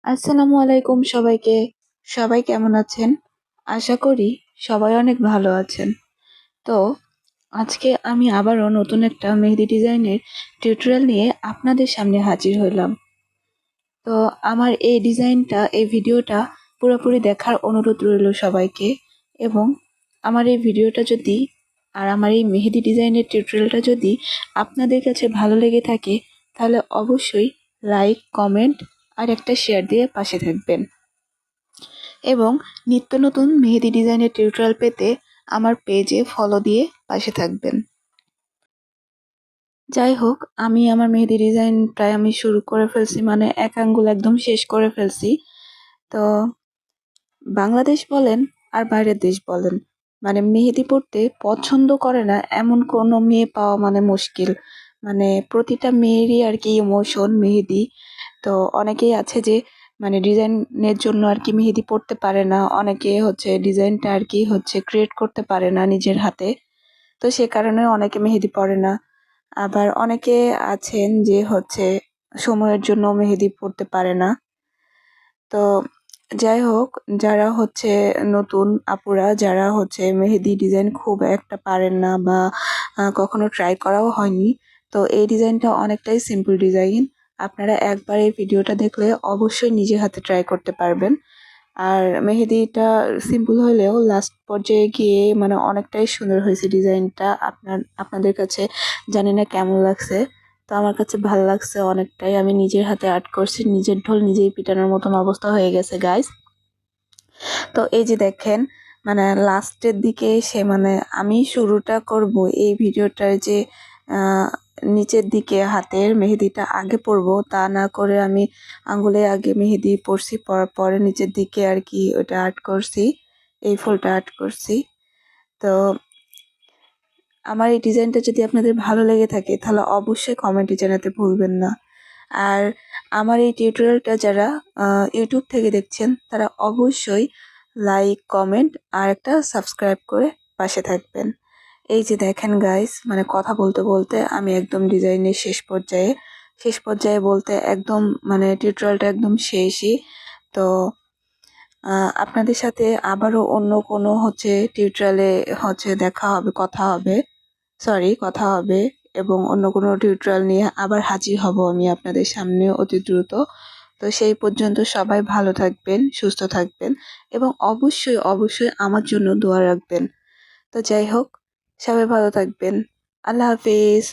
আসসালামু আলাইকুম সবাইকে। সবাই কেমন আছেন? আশা করি সবাই অনেক ভালো আছেন। তো আজকে আমি আবারও নতুন একটা মেহেদি ডিজাইনের টিউটোরিয়াল নিয়ে আপনাদের সামনে হাজির হলাম। তো আমার এই ভিডিওটা পুরোপুরি দেখার অনুরোধ রইল সবাইকে। এবং আমার এই ভিডিওটা যদি আমার এই মেহেদি ডিজাইনের টিউটোরিয়ালটা যদি আপনাদের কাছে ভালো লেগে থাকে, তাহলে অবশ্যই লাইক, কমেন্ট আর একটা শেয়ার দিয়ে পাশে থাকবেন। এবং নিত্য নতুন মেহেদি ডিজাইনের টিউটোরিয়াল পেতে আমার পেজে ফলো দিয়ে পাশে থাকবেন। যাই হোক, আমি আমার মেহেদি ডিজাইন প্রায় আমি শুরু করে ফেলছি, মানে এক আঙ্গুল একদম শেষ করে ফেলছি। তো বাংলাদেশ বলেন আর বাইরের দেশ বলেন, মানে মেহেদি পড়তে পছন্দ করে না এমন কোনো মেয়ে পাওয়া মানে মুশকিল। মানে প্রতিটা মেয়েরই আর কি ইমোশন মেহেদি। তো অনেকেই আছে যে মানে ডিজাইনের জন্য আর কি মেহেদি পড়তে পারে না, অনেকে হচ্ছে ডিজাইনটা আর কি হচ্ছে ক্রিয়েট করতে পারে না নিজের হাতে। তো সে কারণে অনেকে মেহেদি পড়ে না। আবার অনেকে আছেন যে হচ্ছে সময়ের জন্য মেহেদি পড়তে পারে না। তো যাই হোক, যারা হচ্ছে নতুন আপুরা যারা হচ্ছে মেহেদি ডিজাইন খুব একটা পারেন না বা কখনো ট্রাই করাও হয়নি, তো এই ডিজাইনটা অনেকটাই সিম্পল ডিজাইন। আপনারা একবার এই ভিডিওটা দেখলে অবশ্যই নিজের হাতে ট্রাই করতে পারবেন। আর মেহেদিটা সিম্পল হলেও লাস্ট পর্যায়ে গিয়ে মানে অনেকটাই সুন্দর হয়েছে ডিজাইনটা। আপনাদের কাছে জানি না কেমন লাগছে। তো আমার কাছে ভালো লাগছে অনেকটাই। আমি নিজের হাতে আর্ট করছি, নিজের ঢোল নিজেই পিটানোর মতন অবস্থা হয়ে গেছে গাইস। তো এই যে দেখেন, মানে লাস্টের দিকে এসে মানে আমি শুরুটা করব এই ভিডিওটার যে নিচের দিকে হাতের মেহেদিটা আগে পরবো তা না করে আমি আঙ্গুলে আগে মেহেদি পরছি, পরার পরে নিচের দিকে আর কি ওটা আর্ট করছি, এই ফুলটা আর্ট করছি। তো আমার এই ডিজাইনটা যদি আপনাদের ভালো লেগে থাকে তাহলে অবশ্যই কমেন্টে জানাতে ভুলবেন না। আর আমার এই টিউটোরিয়ালটা যারা ইউটিউব থেকে দেখছেন তারা অবশ্যই লাইক, কমেন্ট আর একটা সাবস্ক্রাইব করে পাশে থাকবেন। এই যে দেখেন গাইস, মানে কথা বলতে বলতে আমি একদম ডিজাইনের শেষ পর্যায়ে বলতে একদম মানে টিউটোরিয়ালটা একদম শেষই। তো আপনাদের সাথে আবারও অন্য কোনো হচ্ছে টিউটোরিয়ালে হচ্ছে কথা হবে এবং অন্য কোনো টিউটোরিয়াল নিয়ে আবার হাজির হব আমি আপনাদের সামনে অতি দ্রুত। তো সেই পর্যন্ত সবাই ভালো থাকবেন, সুস্থ থাকবেন এবং অবশ্যই আমার জন্য দোয়া রাখবেন। তো যাই হোক, সবাই ভালো থাকবেন। আল্লাহ হাফিজ।